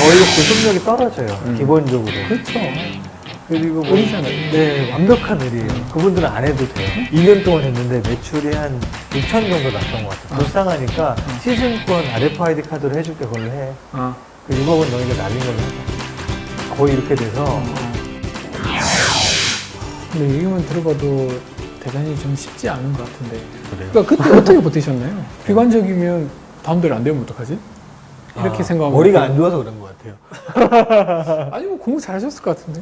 오히려 구속력이 떨어져요. 기본적으로. 그렇죠. 그리고 뭐, 의리잖아요. 네, 완벽한 의리예요. 그분들은 안 해도 돼요. 2년 동안 했는데 매출이 한 6천 정도 났던 것 같아요. 불쌍하니까 시즌권 RFID 카드로 해줄게 그걸로 해. 그 6억은 너희가 날린 걸로 하자. 거의 이렇게 돼서 근데 얘기만 들어봐도 대단히 좀 쉽지 않은 것 같은데. 그래요. 그러니까 그때 어떻게 버티셨나요? 비관적이면 다음 달에 안 되면 어떡하지? 이렇게 생각하면 머리가 안 좋아서 그런 것 같아요. 아니 뭐 공부 잘하셨을 것 같은데.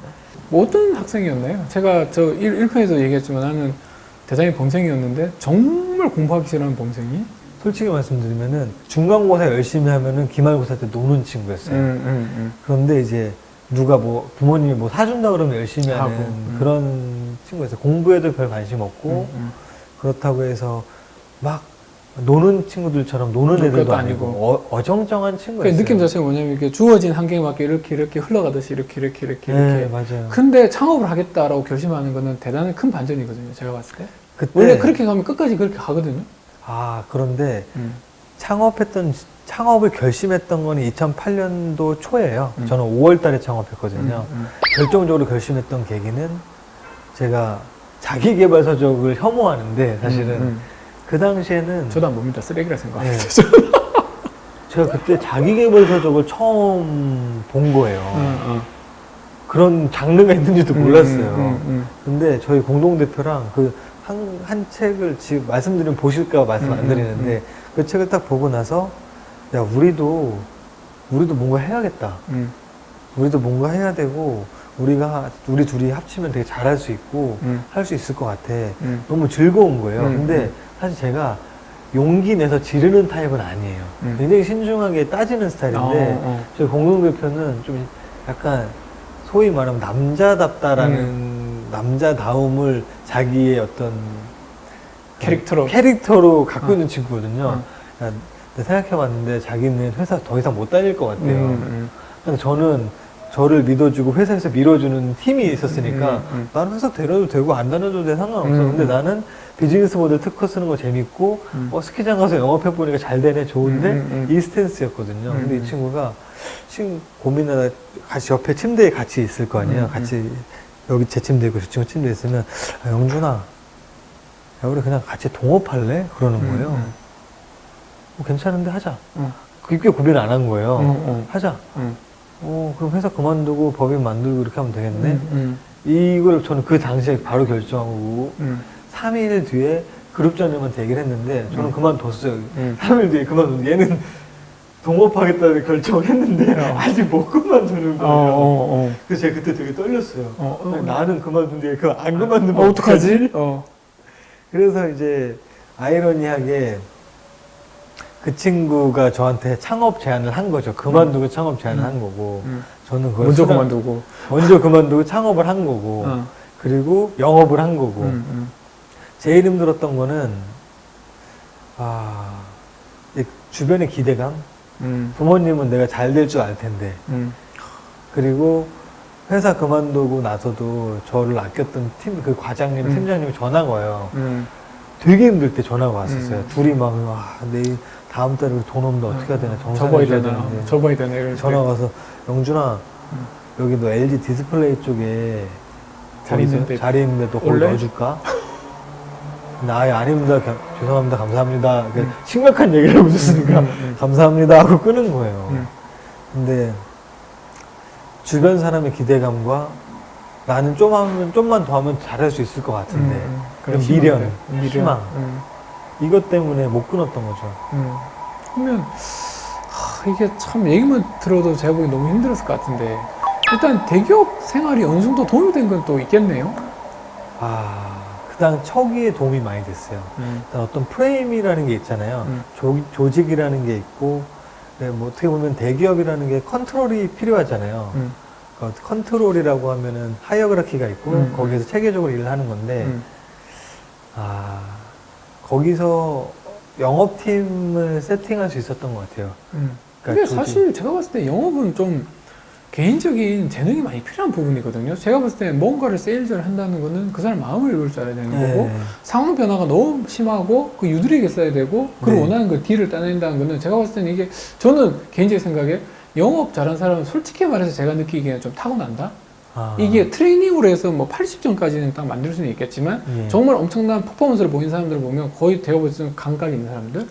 뭐 어떤 학생이었나요? 제가 저 1편에서 얘기했지만 나는 대단히 범생이었는데 정말 공부하기 싫어하는 범생이. 솔직히 말씀드리면은 중간고사 열심히 하면은 기말고사 때 노는 친구였어요. 그런데 이제 누가 뭐 부모님이 뭐 사준다 그러면 열심히 하는 하고, 그런 친구였어요. 공부에도 별 관심 없고 그렇다고 해서 막 노는 친구들처럼 노는 애들도 아니고 어정쩡한 친구였어요. 그 느낌 자체가 뭐냐면 이게 주어진 환경에 맞게 이렇게 흘러가듯이 이렇게 네, 맞아요. 근데 창업을 하겠다라고 결심하는 거는 대단히 큰 반전이거든요. 제가 봤을 때. 그때 원래 그렇게 가면 끝까지 그렇게 가거든요. 그런데 창업을 결심했던 건 2008년도 초예요. 저는 5월 달에 창업했거든요. 결정적으로 결심했던 계기는 제가 자기계발서적을 혐오하는데 사실은 그 당시에는 저도 안 봅니다. 쓰레기라 생각해요. 네. 제가 그때 자기계발서적을 처음 본 거예요. 그런 장르가 있는지도 몰랐어요. 근데 저희 공동대표랑 그 한 책을 지금 말씀드리면 보실까 말씀 안 드리는데 그 책을 딱 보고 나서 야 우리도 뭔가 해야겠다. 우리도 뭔가 해야 되고 우리 둘이 합치면 되게 잘할 수 있고 할 수 있을 것 같아. 너무 즐거운 거예요. 근데 사실 제가 용기 내서 지르는 타입은 아니에요. 굉장히 신중하게 따지는 스타일인데 저희 공동대표는 좀 약간 소위 말하면 남자답다라는 남자다움을 자기의 어떤 캐릭터로 갖고 있는 친구거든요. 야, 내가 생각해봤는데 자기는 회사 더 이상 못 다닐 것 같대요. 근데 저는 저를 믿어주고 회사에서 밀어주는 팀이 있었으니까 나는 회사 데려도 되고 안 다녀도 돼 상관없어. 근데 나는 비즈니스 모델 특허 쓰는 거 재밌고 스키장 가서 영업해보니까 잘 되네 좋은데 이 스탠스였거든요. 근데 이 친구가 지금 고민하다 같이 옆에 침대에 같이 있을 거 아니에요. 같이 여기 제 침대 있고 저 친구 침대에 있으면 영준아 야 우리 그냥 같이 동업할래? 그러는 거예요. 괜찮은데 하자. 깊게 고민을 안 한 거예요. 하자. 그럼 회사 그만두고 법인 만들고 이렇게 하면 되겠네? 이걸 저는 그 당시에 바로 결정하고 3일 뒤에 그룹장님한테 얘기를 했는데 저는 그만뒀어요. 3일 뒤에 그만뒀는데 얘는 동업하겠다는 결정을 했는데 아직 못 그만두는 거예요. 그래서 제가 그때 되게 떨렸어요. 나는 그만둔 뒤에 그거 안 그만두면 어떡하지? 그래서 이제 아이러니하게 그 친구가 저한테 창업 제안을 한 거죠. 그만두고 창업 제안을 한 거고 저는 그걸 먼저 그만두고 창업을 한 거고 그리고 영업을 한 거고 제일 힘들었던 거는 이 주변의 기대감 부모님은 내가 잘 될 줄 알 텐데 그리고 회사 그만두고 나서도 저를 아꼈던 그 과장님 팀장님이 전화가 와요. 되게 힘들 때 전화가 왔었어요. 둘이 막 내일 다음 달에 돈 없는데 어떻게 해야 되나 접어야 되나 전화 와서 영준아 여기 너 LG 디스플레이 쪽에 자리 있는데 너 거기 넣어줄까? 아닙니다. 죄송합니다. 감사합니다. 심각한 얘기를 하고 있었으니까 감사합니다 하고 끄는 거예요. 근데 주변 사람의 기대감과 나는 좀만 더 하면 잘할 수 있을 것 같은데 그런 미련, 희망 이것 때문에 못 끊었던 거죠. 그러면 이게 참 얘기만 들어도 제가 보기 너무 힘들었을 것 같은데 일단 대기업 생활이 어느 정도 도움이 된 건 또 있겠네요. 그다음 초기에 도움이 많이 됐어요. 일단 어떤 프레임이라는 게 있잖아요. 조직이라는 게 있고 뭐 어떻게 보면 대기업이라는 게 컨트롤이 필요하잖아요. 컨트롤이라고 하면은 하이어그라키가 있고 거기에서 체계적으로 일을 하는 건데 거기서 영업팀을 세팅할 수 있었던 것 같아요. 근데 사실 제가 봤을 때 영업은 좀 개인적인 재능이 많이 필요한 부분이거든요. 제가 봤을 때 뭔가를 세일즈를 한다는 거는 그 사람 마음을 읽을 줄 알아야 되는 거고 상황 변화가 너무 심하고 그 유두리게 써야 되고 그걸 원하는 그 딜을 따낸다는 거는 제가 봤을 때는 이게 저는 개인적인 생각에 영업 잘하는 사람은 솔직히 말해서 제가 느끼기에는 좀 타고난다? 아. 이게 트레이닝으로 해서 뭐 80점까지는 딱 만들 수는 있겠지만 예. 정말 엄청난 퍼포먼스를 보이는 사람들을 보면 거의 제가 볼 때는 감각이 있는 사람들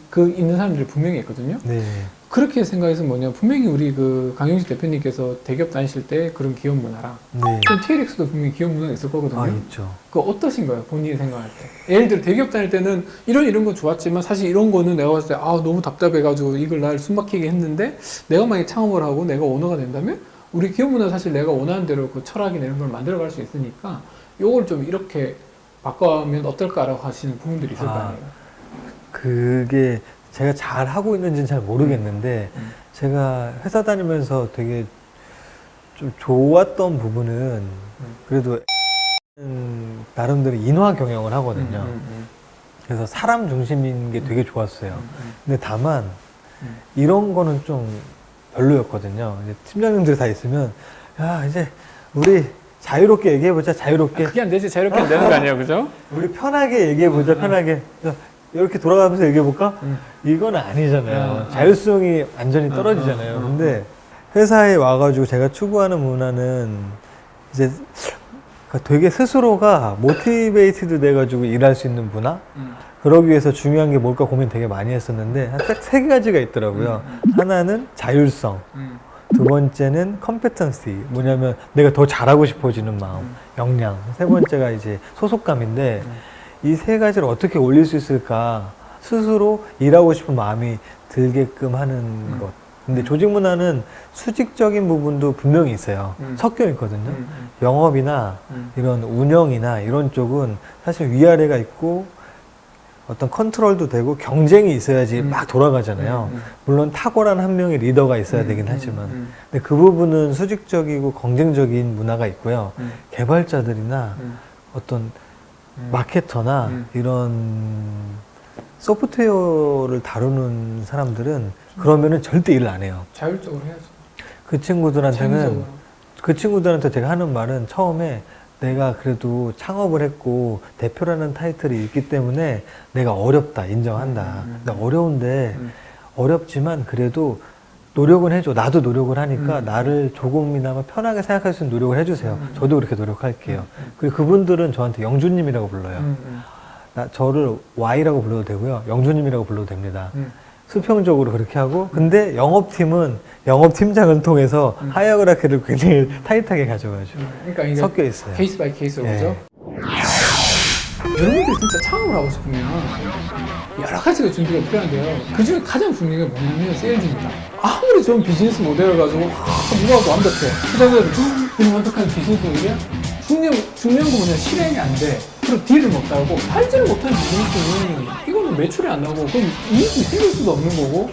그 있는 사람들이 분명히 있거든요. 네. 그렇게 생각해서 뭐냐 분명히 우리 그 강용식 대표님께서 대기업 다니실 때 그런 기업 문화랑 네. TLX도 분명히 기업 문화가 있을 거거든요. 아, 있죠. 그거 어떠신가요? 본인이 생각할 때. 예를 들어 대기업 다닐 때는 이런 건 좋았지만 사실 이런 거는 내가 봤을 때 너무 답답해가지고 이걸 날 숨막히게 했는데 내가 만약에 창업을 하고 내가 오너가 된다면 우리 기업 문화 사실 내가 원하는 대로 그 철학이나 이런 걸 만들어갈 수 있으니까 요걸 좀 이렇게 바꿔면 어떨까라고 하시는 부분들이 있을 거 아니에요. 그게 제가 잘 하고 있는지는 잘 모르겠는데 제가 회사 다니면서 되게 좀 좋았던 부분은 그래도 나름대로 인화 경영을 하거든요. 그래서 사람 중심인 게 되게 좋았어요. 근데 다만 이런 거는 좀 별로였거든요. 이제 팀장님들 다 있으면 야 이제 우리 자유롭게 얘기해보자. 자유롭게. 그게 안 되지. 자유롭게 안 되는 거 아니에요, 그죠? 우리 편하게 얘기해보자. 편하게. 이렇게 돌아가면서 얘기해볼까? 이건 아니잖아요. 자율성이 완전히 떨어지잖아요. 근데 회사에 와가지고 제가 추구하는 문화는 이제 되게 스스로가 모티베이티드 돼가지고 일할 수 있는 문화? 그러기 위해서 중요한 게 뭘까 고민 되게 많이 했었는데 딱 세 가지가 있더라고요. 하나는 자율성. 두 번째는 컴petency. 뭐냐면 내가 더 잘하고 싶어지는 마음, 역량. 세 번째가 이제 소속감인데 이 세 가지를 어떻게 올릴 수 있을까? 스스로 일하고 싶은 마음이 들게끔 하는 것. 근데 조직 문화는 수직적인 부분도 분명히 있어요. 섞여 있거든요. 영업이나 이런 운영이나 이런 쪽은 사실 위아래가 있고 어떤 컨트롤도 되고 경쟁이 있어야지 막 돌아가잖아요. 물론 탁월한 한 명의 리더가 있어야 되긴 하지만. 근데 그 부분은 수직적이고 경쟁적인 문화가 있고요. 개발자들이나 어떤 마케터나 이런 소프트웨어를 다루는 사람들은 그러면은 절대 일을 안 해요. 자율적으로 해야죠. 그 친구들한테는 창의적으로. 그 친구들한테 제가 하는 말은 처음에 내가 그래도 창업을 했고 대표라는 타이틀이 있기 때문에 내가 어렵다 인정한다. 근데 어려운데 어렵지만 그래도 노력은 해줘. 나도 노력을 하니까 나를 조금이나마 편하게 생각할 수 있는 노력을 해주세요. 저도 그렇게 노력할게요. 그리고 그분들은 저한테 영주님이라고 불러요. 저를 Y라고 불러도 되고요. 영주님이라고 불러도 됩니다. 수평적으로 그렇게 하고 근데 영업팀은 영업팀장을 통해서 하이어그라키를 굉장히 타이트하게 가져가죠. 그러니까 이게 섞여 있어요. 케이스 바이 케이스로 예. 그죠? 여러분들 진짜 창업을 하고 싶으면 여러 가지가 준비가 필요한데요. 그 중에 가장 중요한 게 뭐냐면 세일즈입니다. 아무리 좋은 비즈니스 모델을 가지고 누가 완벽해. 투자자들 이런 완벽한 비즈니스 모델이야? 중요한 거 뭐냐 실행이 안 돼. 그리고 딜을 못 따고 팔지를 못하는 비즈니스는 이거는 매출이 안 나고 그럼 이익이 생길 수도 없는 거고